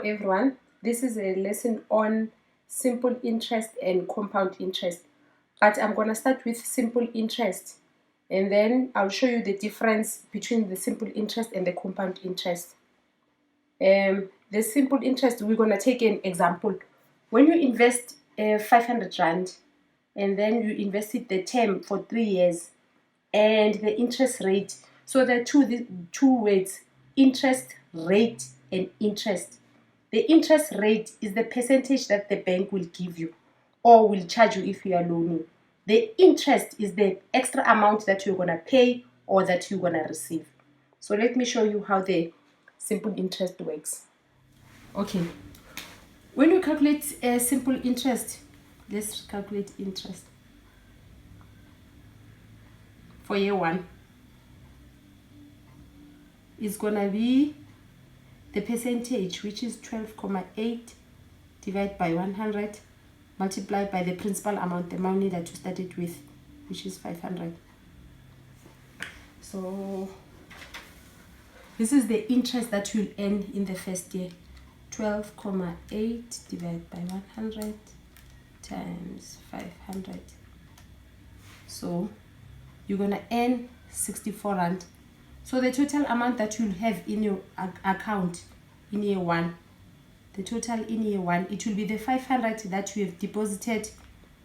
everyone. This is a lesson on simple interest and compound interest. But I'm going to start with simple interest and then I'll show you the difference between the simple interest and the compound interest. The simple interest, we're going to take an example. When you invest 500 Rand and then you invest it the term for 3 years and the interest rate, so there are two words, interest rate and interest. The interest rate is the percentage that the bank will give you or will charge you if you are loaning. The interest is the extra amount that you're going to pay or that you're going to receive. So let me show you how the simple interest works. Okay, when you calculate a simple interest, let's calculate interest for year 1. It's going to be the percentage, which is 12.8 divided by 100 multiplied by the principal amount, the money that you started with, which is 500. So this is the interest that you'll earn in the first year. 12.8 divided by 100 times 500. So you're going to earn 64 Rand. So the total amount that you'll have in your account in year 1, the total in year 1, it will be the 500 that you have deposited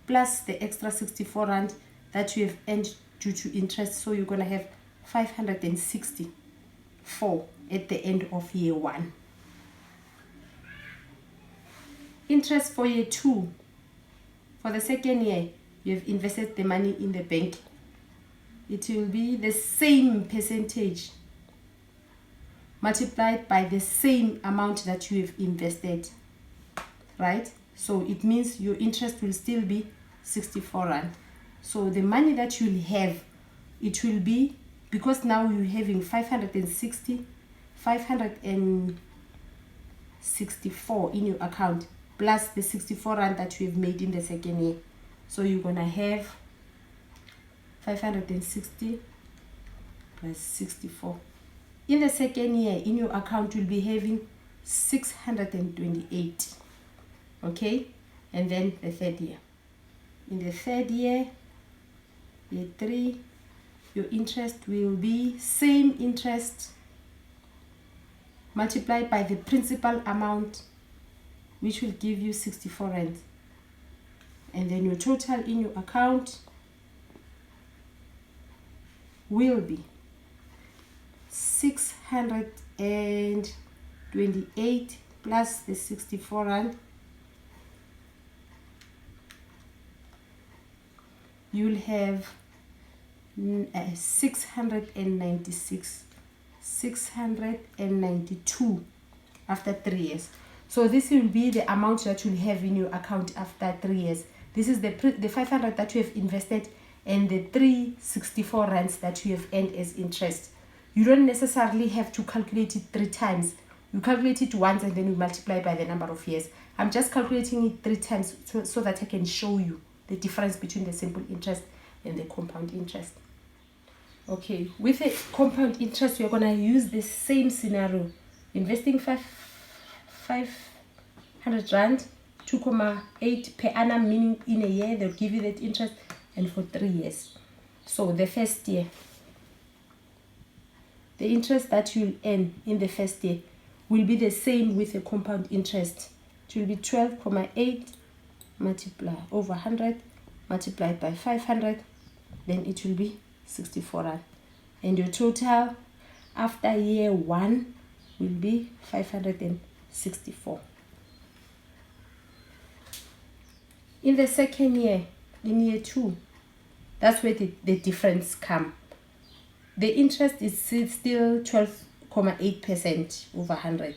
plus the extra 64 Rand that you have earned due to interest. So you're going to have 564 at the end of year 1. Interest for year 2. For the second year, you have invested the money in the bank. It will be the same percentage multiplied by the same amount that you have invested, right? So it means your interest will still be 64 Rand. So the money that you'll have, it will be, because now you're having 564 in your account plus the 64 Rand that you have made in the second year. So you're gonna have 560 plus 64. In the second year, in your account, you'll be having 628. Okay? And then the third year. In the third year, year 3, your interest will be same interest multiplied by the principal amount, which will give you 64 Rand. And then your total in your account will be 628 plus the 64 Rand. You'll have 692 after 3 years. So this will be the amount that you'll have in your account after 3 years. This is the 500 that you have invested and the 364 Rands that you have earned as interest. You don't necessarily have to calculate it 3 times. You calculate it once and then you multiply by the number of years. I'm just calculating it 3 times so that I can show you the difference between the simple interest and the compound interest. Okay, with the compound interest, we're going to use the same scenario. Investing 500 Rand, 2.8 per annum, meaning in a year they'll give you that interest, and for 3 years. So the first year, the interest that you'll earn in the first year will be the same with the compound interest. It will be 12.8 multiplied over 100 multiplied by 500, then it will be 64 Rand. And your total after year 1 will be 564. In the second year, in year 2, that's where the difference comes. The interest is still 12.8% over 100.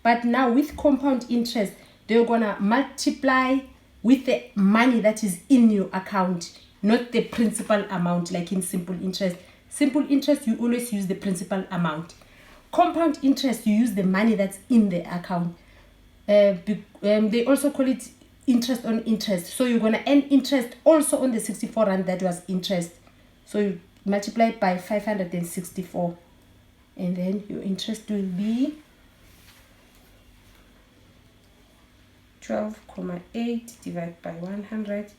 But now with compound interest, they're going to multiply with the money that is in your account, not the principal amount like in simple interest. Simple interest, you always use the principal amount. Compound interest, you use the money that's in the account. They also call it interest on interest. So you're going to earn interest also on the 64 Rand that was interest. So you multiply it by 564. And then your interest will be 12,8 divided by 100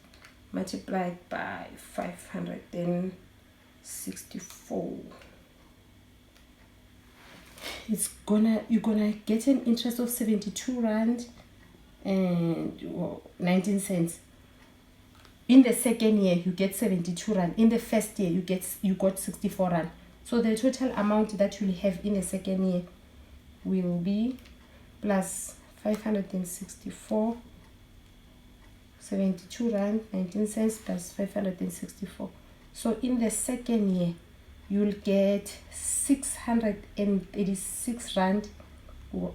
multiplied by 564. You're gonna get an interest of 72 rand and 19 cents. In the second year you get 72 rand. In the first year you got 64 rand. So the total amount that you'll have in the second year will be plus 564, 72 rand 19 cents plus 564. So in the second year you'll get 636 rand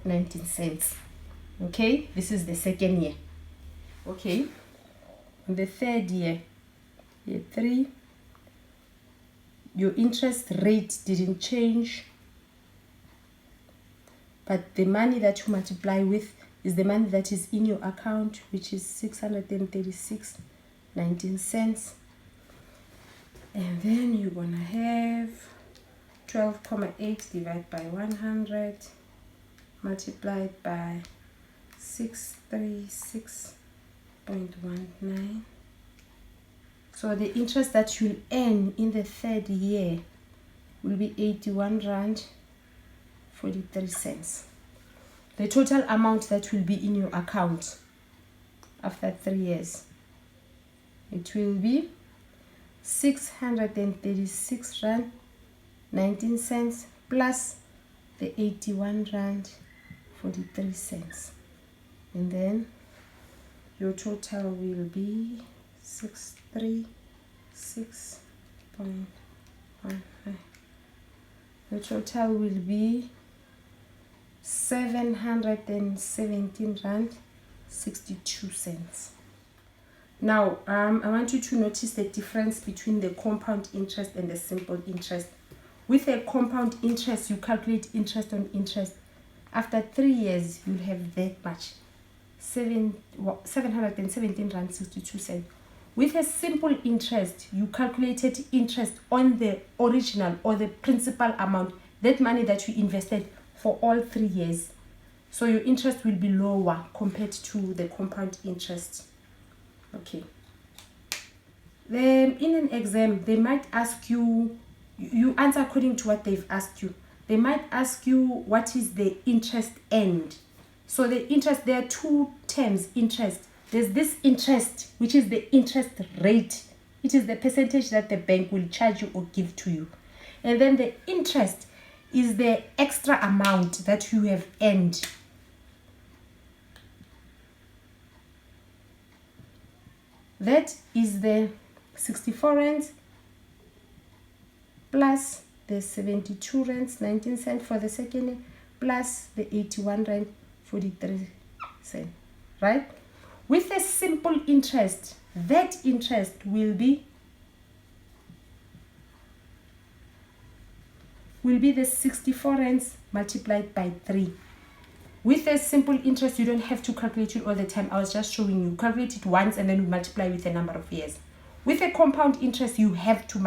19 cents. Okay, this is the second year. Okay, in the third year, year 3, your interest rate didn't change, but the money that you multiply with is the money that is in your account, which is 636 19 cents. And then you're gonna have 12,8 divided by 100 multiplied by 636.19. So the interest that you'll earn in the third year will be 81 rand 43 cents. The total amount that will be in your account after 3 years, it will be 636 rand 19 cents plus the 81 rand 43 cents, and then your total will be 636.19. The total will be 717 rand 62 cents. Now I want you to notice the difference between the compound interest and the simple interest. With a compound interest, you calculate interest on interest. After 3 years you'll have that much, 717 rand 62 cents. With a simple interest, you calculated interest on the original or the principal amount, that money that you invested for all 3 years. So your interest will be lower compared to the compound interest. Okay. Then in an exam, they might ask you, you answer according to what they've asked you. They might ask you what is the interest end. So the interest, there are two terms, interest. There's this interest, which is the interest rate. It is the percentage that the bank will charge you or give to you. And then the interest is the extra amount that you have earned. That is the 64 rands plus the 72 rands 19 cents for the second year plus the 81 rand 43 cents, right? With a simple interest, that interest will be the 64 rands multiplied by 3. With a simple interest, you don't have to calculate it all the time. I was just showing you. Calculate it once and then you multiply with a number of years. With a compound interest, you have to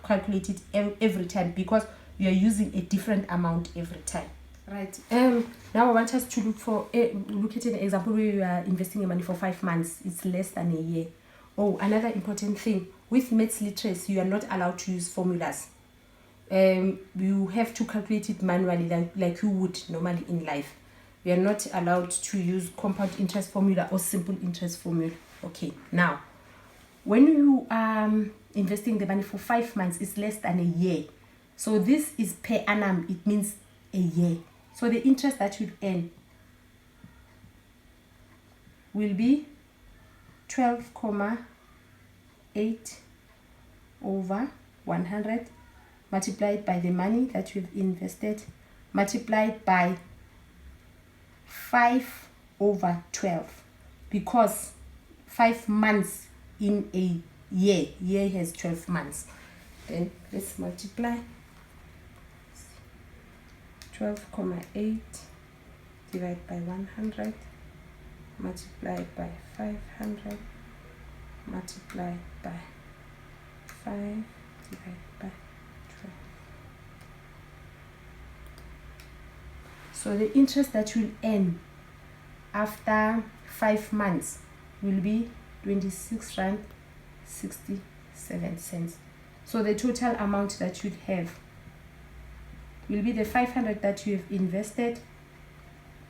calculate it every time because you are using a different amount every time. Right. Now I want us to look at an example where you are investing your money for 5 months. It's less than a year. Oh, another important thing. With maths literacy, you are not allowed to use formulas. You have to calculate it manually like you would normally in life. We are not allowed to use compound interest formula or simple interest formula. Okay, now when you are investing the money for 5 months, it's less than a year. So this is per annum, it means a year. So the interest that you earn will be 12,8 over 100 multiplied by the money that you've invested multiplied by 5 over 12, because 5 months in a year has 12 months. Then let's multiply 12,8 divided by 100 multiplied by 500 multiplied by 5 divided by 12. So the interest that you'll earn after 5 months will be 26 rand 67 cents. So the total amount that you'd have will be the 500 that you have invested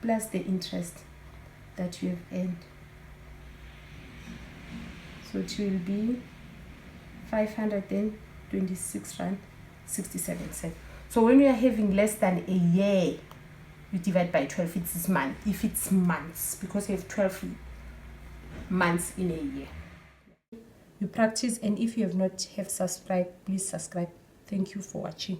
plus the interest that you have earned. So it will be 526 rand 67 cents. So when you are having less than a year, you divide by 12 if it's months, because you have 12 months in a year. You practice, and if you have not subscribed, please subscribe. Thank you for watching.